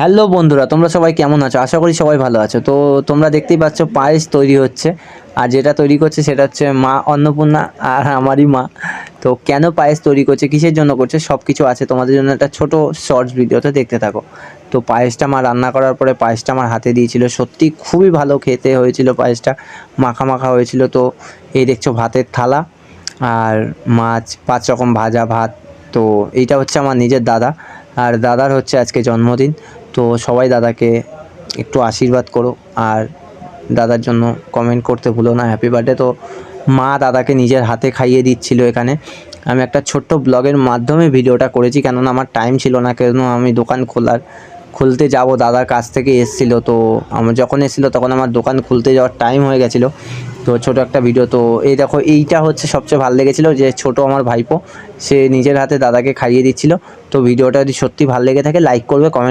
Hello বন্ধুরা, তোমরা সবাই কেমন আছো? আশা করি সবাই ভালো আছো। তো তোমরা দেখতেই পাচ্ছ পায়েস তৈরি হচ্ছে, আর যেটা তৈরি করছে সেটা হচ্ছে মা অন্নপূর্ণা আর আমারই মা। তো কেন পায়েস তৈরি করছে, কিসের জন্য করছে, সব কিছু আছে তোমাদের জন্য একটা ছোট শর্টস ভিডিওতে দেখতে থাকো। তো পায়েসটা মা রান্না করার পরে পায়েসটা আমার হাতে দিয়েছিল, সত্যি খুবই ভালো খেতে হয়েছিল, পায়েসটা মাখা মাখা হয়েছিল। তো এই দেখছো ভাতের থালা আর মাছ, 5 রকম ভাজা ভাত। তো এইটা হচ্ছে আমার নিজের দাদা, আর দাদার হচ্ছে আজকে জন্মদিন। তো সবাই দাদাকে একটু আশীর্বাদ করো, আর দাদার জন্য কমেন্ট করতে ভুলো না হ্যাপি বার্থডে। তো মা দাদাকে নিজের হাতে খাইয়ে দিচ্ছিল এখানে। আমি একটা ছোট্ট ব্লগের মাধ্যমে ভিডিওটা করেছি, কেননা আমার টাইম ছিল না, কেন আমি দোকান খুলতে যাব, দাদার কাছ থেকে এসেছিলো। তো আমার যখন এসেছিলো তখন আমার দোকান খুলতে যাওয়ার টাইম হয়ে গেছিলো। তো ছোট একটা ভিডিও। তো এই দেখো, এইটা হচ্ছে সবচেয়ে ভালো লেগেছিলো যে ছোট আমার ভাইপো সে নিজের হাতে দাদাকে খাইয়ে দিচ্ছিল। তো ভিডিওটা যদি সত্যি ভালো লেগে থাকে লাইক করবে, কমেন্ট